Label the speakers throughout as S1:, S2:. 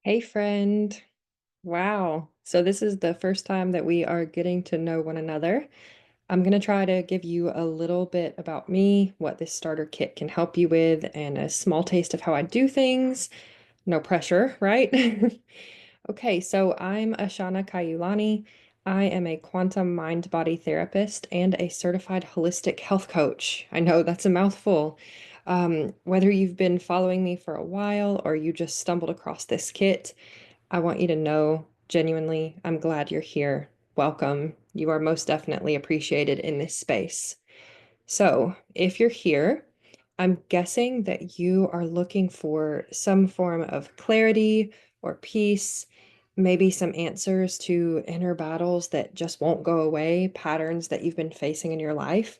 S1: Hey, friend. Wow. So, this is the first time that we are getting to know one another. I'm going to try to give you a little bit about me, what this starter kit can help you with, and a small taste of how I do things. No pressure, right? Okay, so I'm Ashana Kayulani. I am a quantum mind body therapist and a certified holistic health coach. I know that's a mouthful. Whether you've been following me for a while or you just stumbled across this kit, I want you to know genuinely, I'm glad you're here. Welcome. You are most definitely appreciated in this space. So, if you're here, I'm guessing that you are looking for some form of clarity or peace, maybe some answers to inner battles that just won't go away, patterns that you've been facing in your life.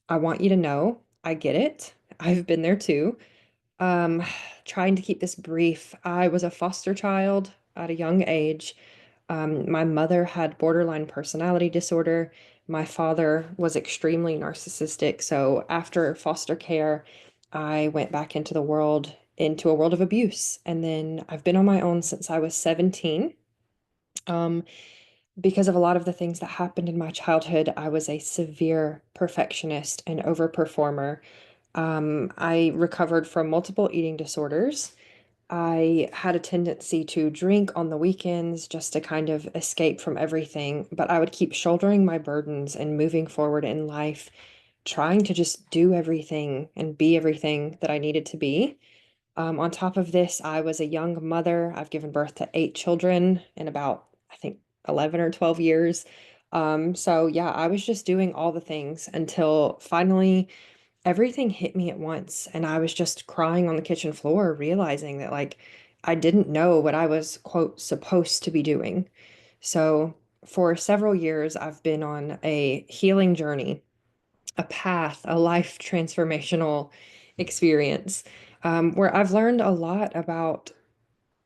S1: I want you to know I get it. I've been there too. Um, Trying to keep this brief, I was a foster child at a young age. My mother had borderline personality disorder. My father was extremely narcissistic. So after foster care, I went back into a world of abuse. And then I've been on my own since I was 17. Um, because of a lot of the things that happened in my childhood, I was a severe perfectionist and overperformer. I recovered from multiple eating disorders. I had a tendency to drink on the weekends just to kind of escape from everything, but I would keep shouldering my burdens and moving forward in life, trying to just do everything and be everything that I needed to be. On top of this, I was a young mother. I've given birth to 8 children in about, I think, 11 or 12 years. So yeah, I was just doing all the things until finally everything hit me at once. And I was just crying on the kitchen floor, realizing that I didn't know what I was, quote, supposed to be doing. So for several years, I've been on a healing journey, a path, a life transformational experience, where I've learned a lot about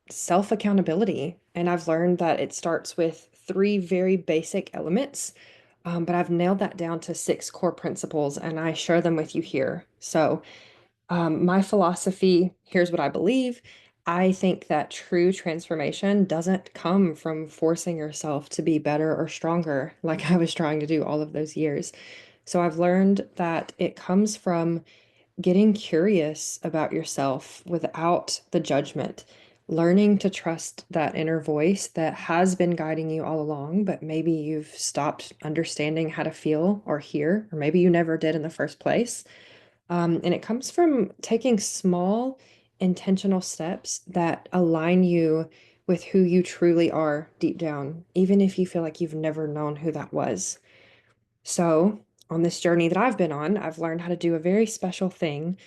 S1: self accountability. And I've learned that it starts with three very basic elements, but I've nailed that down to six core principles, and I share them with you here. So, my philosophy, here's what I believe. I think that true transformation doesn't come from forcing yourself to be better or stronger, like I was trying to do all of those years. So I've learned that it comes from getting curious about yourself without the judgment, learning to trust that inner voice that has been guiding you all along, but maybe you've stopped understanding how to feel or hear, or maybe you never did in the first place. And it comes from taking small, intentional steps that align you with who you truly are deep down, even if you feel like you've never known who that was. So, on this journey that I've been on, I've learned how to do a very special thing.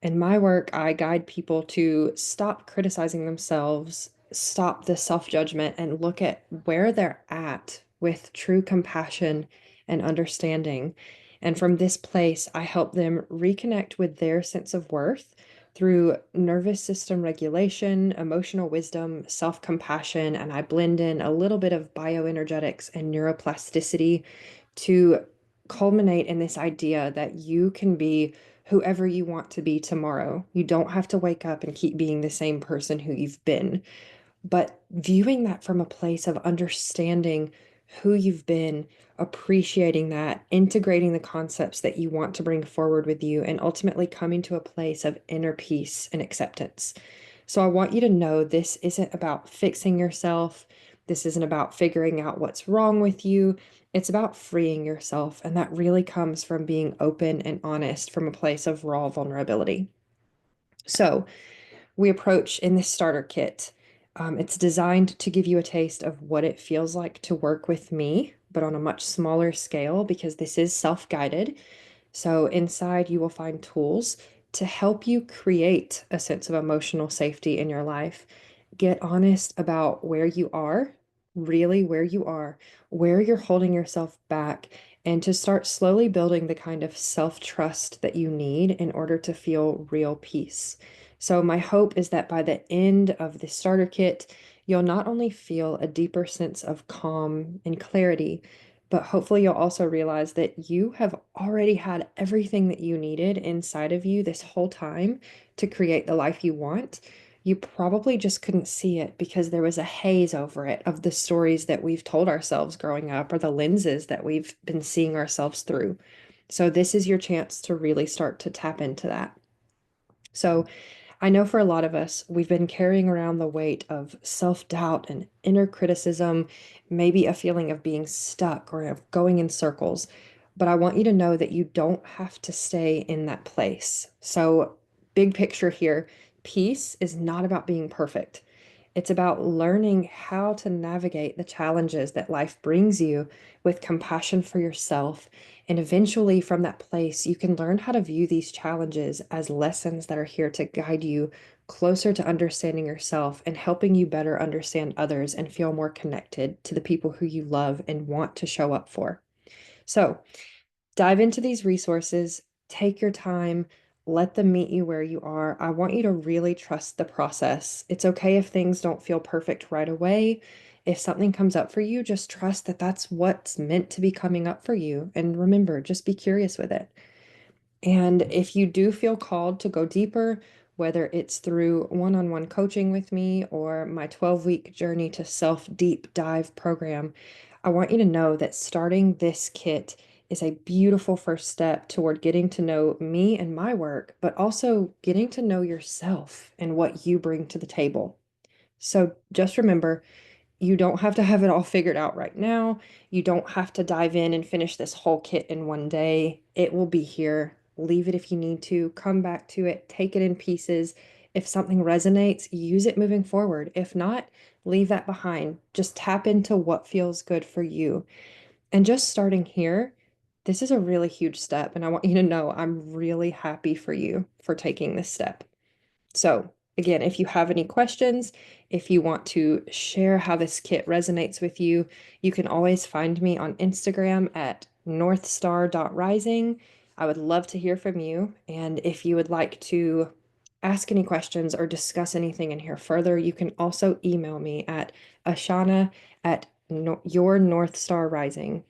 S1: In my work, I guide people to stop criticizing themselves, stop the self-judgment, and look at where they're at with true compassion and understanding. And from this place, I help them reconnect with their sense of worth through nervous system regulation, emotional wisdom, self-compassion, and I blend in a little bit of bioenergetics and neuroplasticity to culminate in this idea that you can be whoever you want to be tomorrow. You don't have to wake up and keep being the same person who you've been, but viewing that from a place of understanding who you've been, appreciating that, integrating the concepts that you want to bring forward with you, and ultimately coming to a place of inner peace and acceptance. So I want you to know this isn't about fixing yourself. This isn't about figuring out what's wrong with you. It's about freeing yourself. And that really comes from being open and honest from a place of raw vulnerability. So, we approach in this starter kit. It's designed to give you a taste of what it feels like to work with me, but on a much smaller scale because this is self-guided. So inside you will find tools to help you create a sense of emotional safety in your life. Get honest about where you are, really where you are, where you're holding yourself back, and to start slowly building the kind of self-trust that you need in order to feel real peace. So my hope is that by the end of the starter kit, you'll not only feel a deeper sense of calm and clarity, but hopefully you'll also realize that you have already had everything that you needed inside of you this whole time to create the life you want. you probably just couldn't see it because there was a haze over it of the stories that we've told ourselves growing up or the lenses that we've been seeing ourselves through. So, this is your chance to really start to tap into that. So, I know for a lot of us, we've been carrying around the weight of self-doubt and inner criticism, maybe a feeling of being stuck or of going in circles. But I want you to know that you don't have to stay in that place. So, big picture here, peace is not about being perfect. It's about learning how to navigate the challenges that life brings you with compassion for yourself. And eventually, from that place, you can learn how to view these challenges as lessons that are here to guide you closer to understanding yourself and helping you better understand others and feel more connected to the people who you love and want to show up for. So, dive into these resources, take your time, let them meet you where you are. I want you to really trust the process. It's okay if things don't feel perfect right away. If something comes up for you, just trust that that's what's meant to be coming up for you. And remember, just be curious with it. And if you do feel called to go deeper, whether it's through one-on-one coaching with me or my 12-week journey to self deep dive program, I want you to know that starting this kit is a beautiful first step toward getting to know me and my work, but also getting to know yourself and what you bring to the table. So just remember, you don't have to have it all figured out right now. You don't have to dive in and finish this whole kit in one day. It will be here. Leave it if you need to. Come back to it. Take it in pieces. If something resonates, use it moving forward. If not, leave that behind. Just tap into what feels good for you. And just starting here, this is a really huge step. And I want you to know I'm really happy for you for taking this step. So, again, if you have any questions, if you want to share how this kit resonates with you, you can always find me on Instagram at northstar.rising. I would love to hear from you. And if you would like to ask any questions or discuss anything in here further, you can also email me at ashana at yournorthstarrising.com.